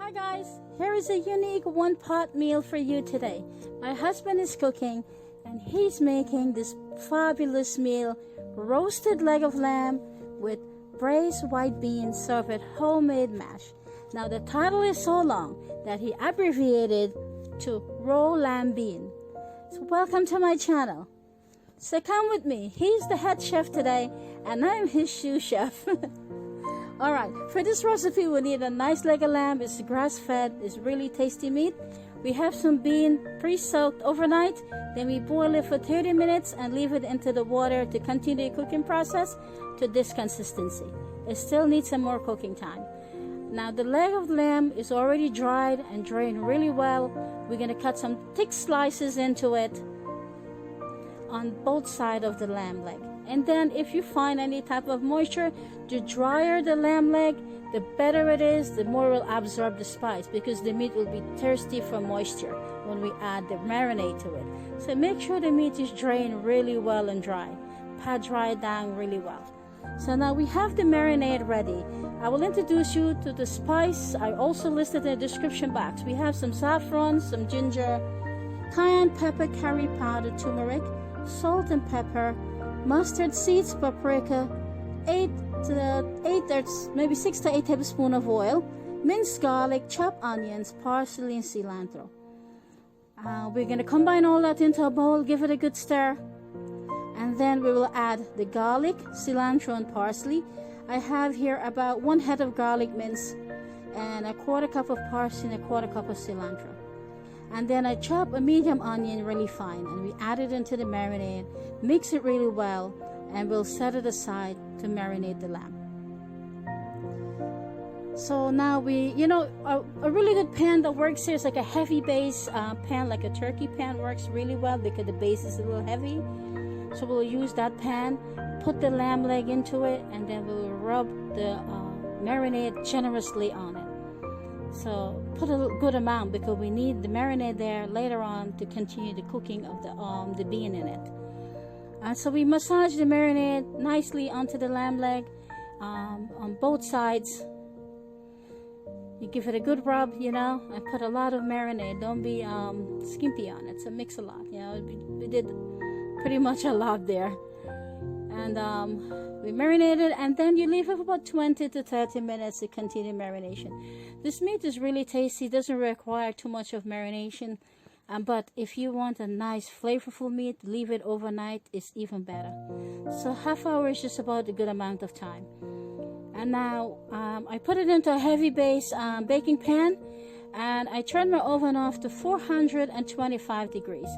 Hi guys, here is a unique one-pot meal for you today. My husband is cooking and he's making this fabulous meal, roasted leg of lamb with braised white beans served with homemade mash. Now the title is so long that he abbreviated to Rolambean. So welcome to my channel. So come with me, he's the head chef today and I'm his sous chef. Alright, for this recipe we need a nice leg of lamb. It's grass-fed, it's really tasty meat. We have some bean pre-soaked overnight, then we boil it for 30 minutes and leave it into the water to continue the cooking process to this consistency. It still needs some more cooking time. Now the leg of lamb is already dried and drained really well. We're going to cut some thick slices into it on both sides of the lamb leg. And then if you find any type of moisture, the drier the lamb leg, the better it is, the more it will absorb the spice, because the meat will be thirsty for moisture when we add the marinade to it. So make sure the meat is drained really well and dry. Pat dry it down really well. So now we have the marinade ready. I will introduce you to the spice. I also listed in the description box. We have some saffron, some ginger, cayenne pepper, curry powder, turmeric, salt and pepper, mustard seeds, paprika, 6 to 8 tablespoons of oil, minced garlic, chopped onions, parsley, and cilantro. We're going to combine all that into a bowl, give it a good stir, and then we will add the garlic, cilantro, and parsley. I have here about 1 head of garlic minced and a 1/4 cup of parsley and a 1/4 cup of cilantro. And then I chop a medium onion really fine and we add it into the marinade, mix it really well, and we'll set it aside to marinate the lamb. So now a really good pan that works here is like a heavy base pan, like a turkey pan, works really well because the base is a little heavy. So we'll use that pan, put the lamb leg into it, and then we'll rub the marinade generously on it. So put a good amount because we need the marinade there later on to continue the cooking of the bean in it. And so we massage the marinade nicely onto the lamb leg on both sides. You give it a good rub, and put a lot of marinade. Don't be skimpy on it. So mix a lot. We did pretty much a lot there. And we marinate it, and then you leave it for about 20 to 30 minutes to continue marination. This meat is really tasty, doesn't require too much of marination, but if you want a nice flavorful meat, leave it overnight, it's even better. So half hour is just about a good amount of time. And now I put it into a heavy base baking pan, and I turn my oven off to 425 degrees.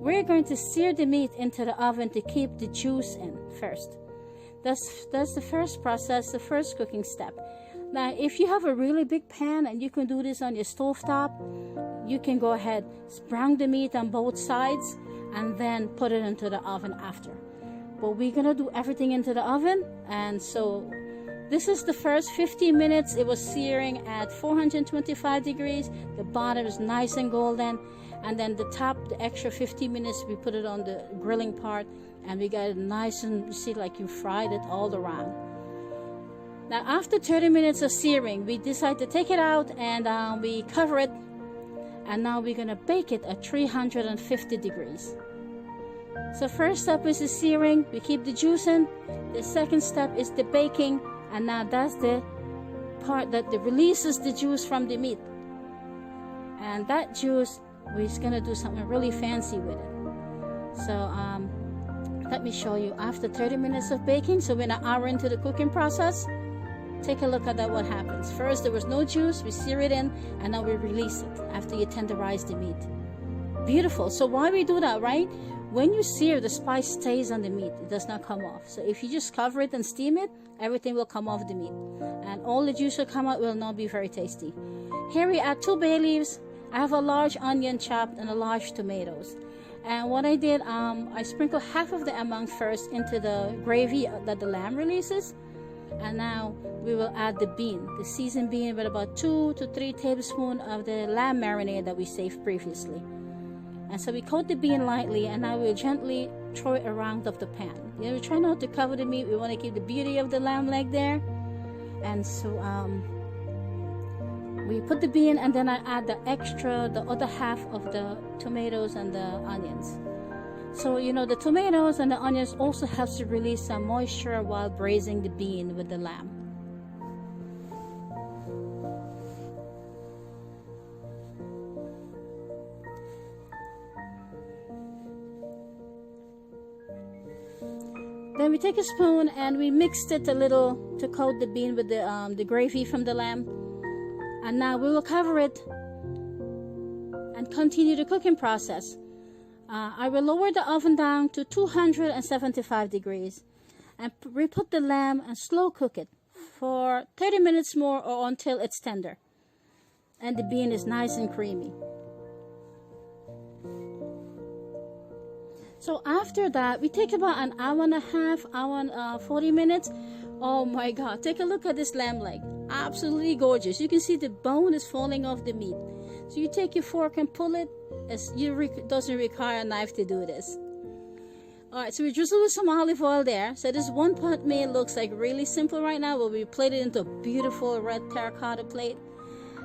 We're going to sear the meat into the oven to keep the juice in first. That's the first process, the first cooking step. Now, if you have a really big pan and you can do this on your stovetop, you can go ahead, brown the meat on both sides, and then put it into the oven after. But we're gonna do everything into the oven, and so this is the first 15 minutes. It was searing at 425 degrees. The bottom is nice and golden. And then the top, the extra 15 minutes, we put it on the grilling part. And we got it nice and, you see, like you fried it all around. Now, after 30 minutes of searing, we decide to take it out and we cover it. And now we're going to bake it at 350 degrees. So first step is the searing. We keep the juice in. The second step is the baking. And now that's the part that releases the juice from the meat. And that juice, we're just going to do something really fancy with it. So let me show you after 30 minutes of baking. So we're an hour into the cooking process. Take a look at that, what happens. First, there was no juice. We sear it in, and now we release it after you tenderize the meat. Beautiful. So why we do that, right? When you sear, the spice stays on the meat. It does not come off. So if you just cover it and steam it, everything will come off the meat. And all the juice will come out, will not be very tasty. Here we add 2 bay leaves. I have a large onion chopped and a large tomatoes. And what I did, I sprinkled half of the amount first into the gravy that the lamb releases. And now we will add the bean, the seasoned bean, with about 2 to 3 tablespoons of the lamb marinade that we saved previously. And so we coat the bean lightly, and now we'll gently throw it around of the pan. We try not to cover the meat. We want to keep the beauty of the lamb leg there. And so we put the bean, and then I add the other half of the tomatoes and the onions. So you know, the tomatoes and the onions also helps to release some moisture while braising the bean with the lamb. Then we take a spoon and we mixed it a little to coat the bean with the gravy from the lamb. And now we will cover it and continue the cooking process. I will lower the oven down to 275 degrees and we put the lamb and slow cook it for 30 minutes more or until it's tender and the bean is nice and creamy. So after that, we take about an hour and a half, hour and 40 minutes. Oh my God, take a look at this lamb leg. Absolutely gorgeous. You can see the bone is falling off the meat. So you take your fork and pull it. It doesn't require a knife to do this. Alright, so we drizzle with some olive oil there. So this one pot meal looks like really simple right now, but we plate it into a beautiful red terracotta plate.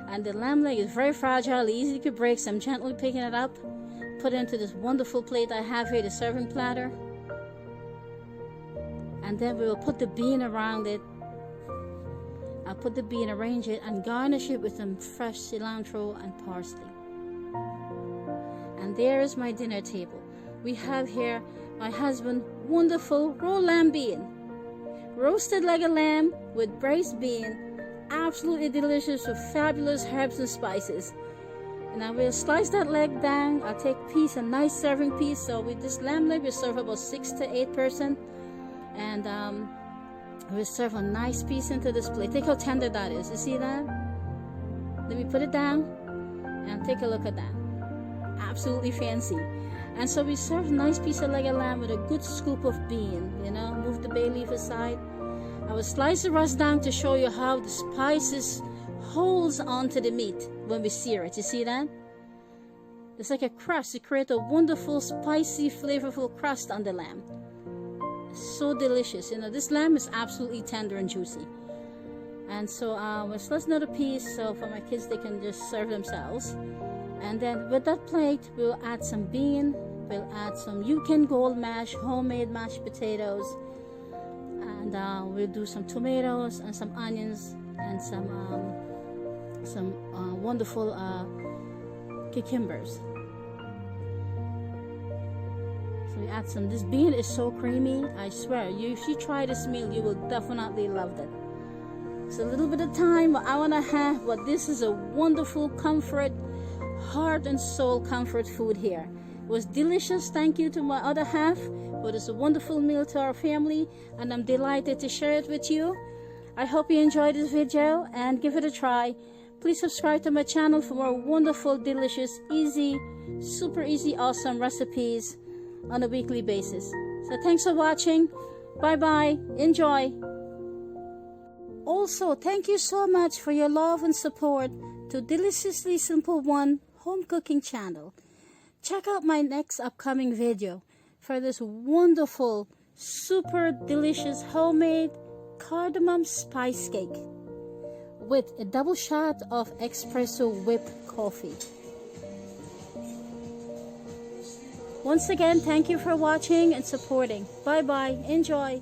And the lamb leg is very fragile, easy to break, so I'm gently picking it up. Put it into this wonderful plate I have here, the serving platter. And then we will put the bean around it. I'll put the bean, arrange it, and garnish it with some fresh cilantro and parsley. And there is my dinner table. We have here my husband's wonderful Rolambean, roasted like a lamb with braised bean, absolutely delicious with fabulous herbs and spices. And I will slice that leg down. I'll take a nice serving piece. So with this lamb leg, we serve about 6 to 8 person. And we'll serve a nice piece into this plate. Take how tender that is. You see that? Let me put it down and take a look at that. Absolutely fancy. And so we serve a nice piece of leg of lamb with a good scoop of bean. You know, move the bay leaf aside. I will slice the rest down to show you how the spices holds onto the meat when we sear it. You see that? It's like a crust. You create a wonderful, spicy, flavorful crust on the lamb. It's so delicious. You know, this lamb is absolutely tender and juicy. And so we'll slice another piece so for my kids they can just serve themselves. And then with that plate, we'll add some bean. We'll add some Yukon Gold mash, homemade mashed potatoes. And we'll do some tomatoes and some onions and some wonderful cucumbers. So we add some. This bean is so creamy. I swear, if you try this meal, you will definitely love it. It's a little bit of time, an hour and a half, but this is a wonderful comfort, heart and soul comfort food here. It was delicious. Thank you to my other half. But it's a wonderful meal to our family, and I'm delighted to share it with you. I hope you enjoyed this video and give it a try. Please subscribe to my channel for more wonderful, delicious, easy, super easy, awesome recipes on a weekly basis. So thanks for watching. Bye bye. Enjoy. Also, thank you so much for your love and support to Deliciously Simple One Home Cooking channel. Check out my next upcoming video for this wonderful, super delicious homemade cardamom spice cake with a double shot of espresso whipped coffee. Once again, thank you for watching and supporting. Bye bye. Enjoy.